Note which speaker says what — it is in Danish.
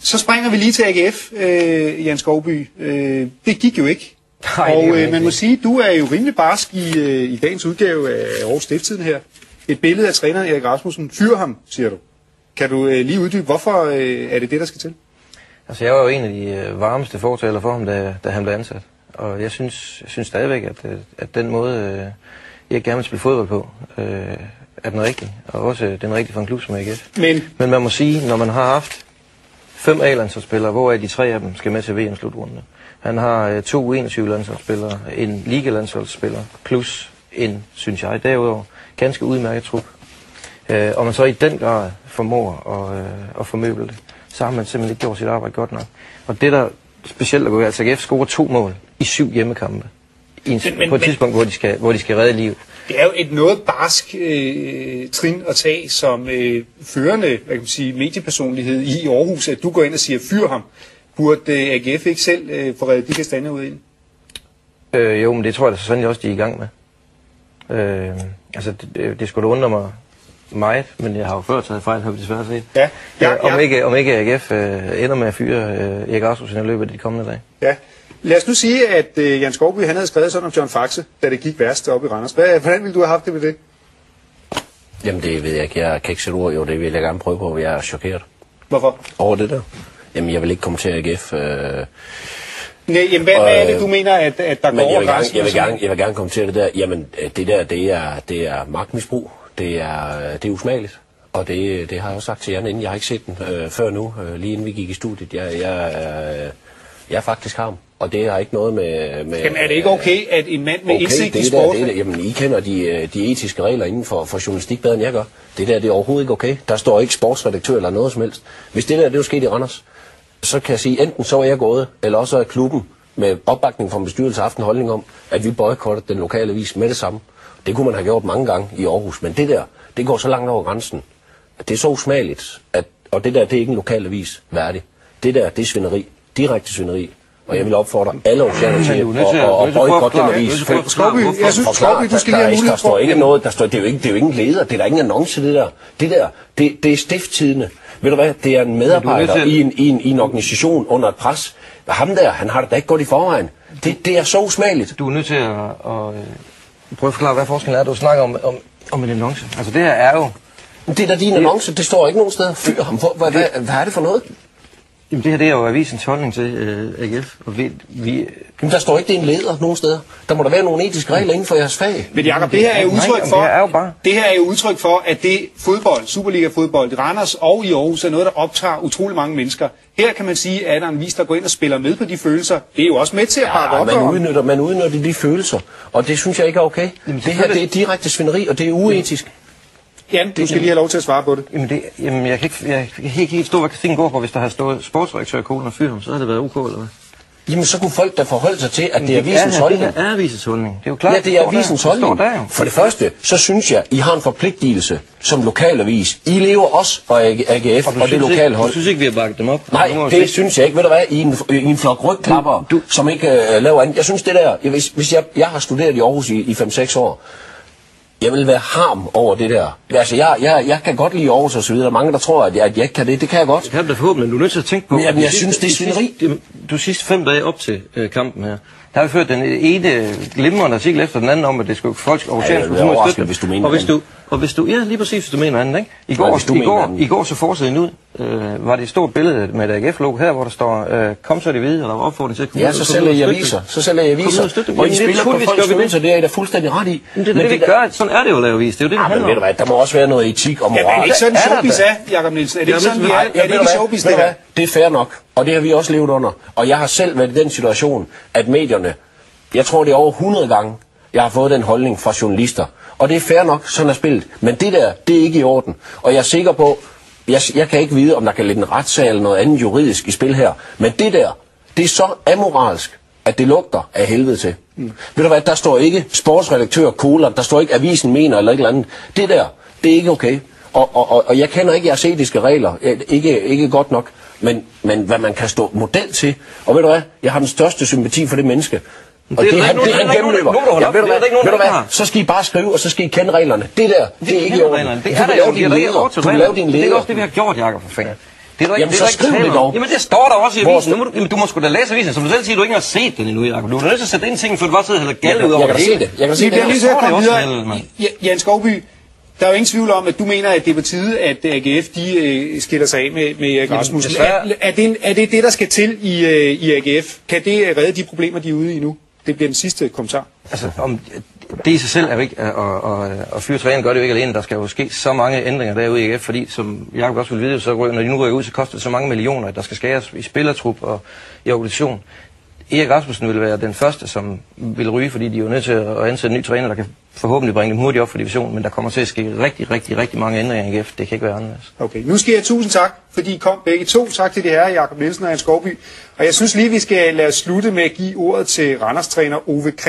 Speaker 1: Så springer vi lige til AGF, Jan Skovby. Det gik jo ikke. Nej, og man må sige, du er jo rimelig barsk i dagens udgave af Aarhus Stiftstidende her. Et billede af træneren Erik Rasmussen. Fyr ham, siger du. Kan du lige uddybe, hvorfor er det, der skal til?
Speaker 2: Altså, jeg var jo en af de varmeste fortaler for ham, da han blev ansat. Og jeg synes stadigvæk, at den måde, jeg gerne vil spille fodbold på, er den rigtige. Og også den rigtige for en klub som AGF. Men man må sige, når man har haft 5 A-landsholdsspillere, hvoraf de 3 af dem skal med til VM-slutrunde. Han har 2 21-landsholdsspillere, en liga-landsholdsspiller, plus en, synes jeg, derudover ganske udmærket trup. Og man så i den grad formår at formøble det, så har man simpelthen ikke gjort sit arbejde godt nok. Og det der specielt at gå, altså AGF scorer 2 mål i 7 hjemmekampe på et tidspunkt, hvor de skal redde livet.
Speaker 1: Det er jo et noget barsk trin at tage som førende, hvad kan man sige, mediepersonlighed i Aarhus, at du går ind og siger, fyr ham. Burde AGF ikke selv få reddet de kastanjer ud ind?
Speaker 2: Jo, men det tror jeg da så sandelig også, de er i gang med. Altså, det skulle da undre mig meget, men jeg har jo før taget fejl, har vi desværre set. Ja. Om ikke AGF ender med at fyre Erik Rasmussen i løbet af de kommende dage. Ja.
Speaker 1: Lad os nu sige, at Jan Skovby, han havde skrevet sådan om John Faxe, da det gik værst oppe i Randers. Hvordan ville du have haft det med det?
Speaker 3: Jamen det ved jeg ikke. Jeg kan ikke sætte ord. Jo, det vil jeg gerne prøve på. Jeg er chokeret.
Speaker 1: Hvorfor?
Speaker 3: Over det der. Jamen jeg vil ikke kommentere AGF.
Speaker 1: Nej, jamen, hvad er det, du mener, at der går over grænsen?
Speaker 3: Jeg vil gerne kommentere det der. Jamen det der, det er magtmisbrug. Det er usmageligt. Og det har jeg også sagt til Jan inden. Jeg har ikke set den før nu, lige inden vi gik i studiet. Jeg er faktisk ham. Og det har ikke noget med...
Speaker 1: Jamen er det ikke okay, at en mand med indsigt i sport...
Speaker 3: Jamen I kender de etiske regler inden for journalistik bedre end jeg gør. Det der, det er overhovedet ikke okay. Der står ikke sportsredaktør eller noget som helst. Hvis det der, det er jo sket i Randers, så kan jeg sige, enten så er jeg gået, eller også er klubben med opbakning fra en bestyrelse haft en holdning om, at vi boykotter den lokale avis med det samme. Det kunne man have gjort mange gange i Aarhus, men det der, det går så langt over grænsen. Det er så usmageligt, og det der, det er ikke en lokal avis værdigt. Det der, det er svineri. Direkte svineri. Og jeg vil opfordre alle oceaner til at boykotte den avis.
Speaker 1: Jeg synes, Skovby, du skal lige have mulighed for...
Speaker 3: Der står ikke noget, det er jo ikke en leder, det er der ingen annonce, det der. Det er Stiftstidende. Ved du hvad, det er en medarbejder i en organisation under et pres. Ham der, han har det da ikke godt i forvejen. Det er så usmageligt.
Speaker 2: Du er nødt til at prøve at forklare, hvad forskellen er, du snakker om en annonce. Altså det her er jo...
Speaker 3: Det er da din annonce, det står ikke nogen steder. Fyr ham for, hvad er det for noget?
Speaker 2: Jamen det her, det er jo avisens holdning til AGF, og vi...
Speaker 3: Jamen der står ikke, det er en leder nogen steder. Der må der være nogle etiske regler inden for jeres fag.
Speaker 1: Men Jacob, det her er jo udtryk for... Det her er jo udtryk for, at det fodbold, Superliga-fodbold i Randers og i Aarhus er noget, der optager utrolig mange mennesker. Her kan man sige, at der er en vis, der går ind og spiller med på de følelser. Det er jo også med til at bakke op.
Speaker 3: Man udnytter de følelser, og det synes jeg ikke er okay. Jamen, det her, det er direkte svineri, og det er uetisk.
Speaker 1: Jan, du skal lige have lov til at svare på det.
Speaker 2: Jamen jeg kan ikke helt stå, hvad Christine går på, hvis der har stået sportsredaktør i Kolen og fyr ham, så havde det været ok, eller hvad?
Speaker 3: Jamen så kunne folk da forholde sig til, at det er avisens holdning.
Speaker 2: Det er avisens holdning. Det er jo klart.
Speaker 3: Ja, det er avisens holdning. For det første, så synes jeg, I har en forpligtelse som lokalavis. I lever også og AGF og det lokale hold.
Speaker 2: Du synes ikke, vi har bakket dem op?
Speaker 3: Nej, det synes jeg ikke. Ved du hvad, I en flok rygklapper, som ikke laver andet. Jeg synes det der, hvis jeg har studeret i Aarhus i 5-6 år, jeg vil være harm over det der. Altså, jeg kan godt lide Aarhus og så videre. Der er mange, der tror, at jeg ikke kan det. Det kan jeg godt.
Speaker 2: Det kan da forhåbentlig, men du er nødt til at tænke på...
Speaker 3: Men jeg synes, det er svineri.
Speaker 2: Du sidste 5 dage op til kampen her, der har vi ført den ene glimrende artikel efter den anden om, at det skulle folk oceanske kultur støtte.
Speaker 3: Hvis du mener
Speaker 2: og hvis du, ja, lige præcis, hvis du mener andet, ikke? I går så forsiden ud, var det et stort billede med et AGF-logo her, hvor der står, kom så det hvide, eller opfordring til at komme
Speaker 3: ud. Ja, så sælger jeg aviser. Og I spiller på folks følelser, det er I da fuldstændig ret i.
Speaker 2: Men det er det, vi gør. Sådan er det jo at lave avis. Det er jo det, det handler om.
Speaker 3: Men ved du hvad, der må også være noget etik og moral.
Speaker 1: Ja, er det ikke sådan, showbiz er, Jacob Nielsen? Er det ikke sådan, vi er? Er det ikke showbiz, det her?
Speaker 3: Det er fair nok, og det har vi også levet under. Og jeg har selv været i den situation, at medierne, jeg tror det er over 100 gange, jeg har fået den holdning fra journalister. Og det er fair nok, sådan er spillet. Men det der, det er ikke i orden. Og jeg er sikker på, jeg kan ikke vide, om der kan ligge en retssag eller noget andet juridisk i spil her. Men det der, det er så amoralsk, at det lugter af helvede til. Ved du hvad, der står ikke sportsredaktør, kolon, der står ikke avisen mener eller et eller andet. Det der, det er ikke okay. Og jeg kender ikke jeres etiske regler, ikke godt nok. Men hvad man kan stå model til. Og ved du hvad, jeg har den største sympati for det menneske. Og det han gennemløber. Ja, ved du hvad, så skal I bare skrive, og så skal I kende reglerne. Det der, det er ikke i orden.
Speaker 2: Du kan lave din leder. Det er også det, vi har gjort, Jacob, for fanden. Det er du ikke,
Speaker 3: Jamen,
Speaker 2: det
Speaker 3: så
Speaker 2: er ikke
Speaker 3: skriv det dog.
Speaker 2: Jamen, det står der også i avisen. Du må sgu da læse avisen. Som du selv siger, du ikke har set den endnu, Jacob. Du er nødt til at sætte ind ting, for du bare sidder og hælder galt ud over det hele.
Speaker 3: Jeg kan se det.
Speaker 1: Vi bliver lige så
Speaker 2: står der
Speaker 1: komme
Speaker 2: også,
Speaker 1: videre. Jan Skovby, der er jo ingen tvivl om, at du mener, at det er på tide, at AGF skiller sig af med Erik Rasmussen. Er det det, der skal til i AGF? Kan det redde de problemer, de er ude i nu? Det bliver den sidste kommentar.
Speaker 2: Altså, det i sig selv er jo ikke, og fyre træner gør det jo ikke alene. Der skal jo ske så mange ændringer derude i AGF, fordi som Jacob også vil vide, så når de nu rykker ud, så koster det så mange millioner, at der skal skæres i spillertrup og i organisation. Erik Rasmussen vil være den første, som vil ryge, fordi de er jo nødt til at ansætte en ny træner, der kan forhåbentlig bringe dem hurtigt op for divisionen, men der kommer til at ske rigtig mange ændringer i AGF. Det kan ikke være anderledes.
Speaker 1: Okay, nu skal jeg tusind tak, fordi I kom begge to. Tak til de herrer, Jacob Nielsen og Jan Skovby. Og jeg synes lige, vi skal lade os slutte med at give ordet til Randers-træner Ove Krag.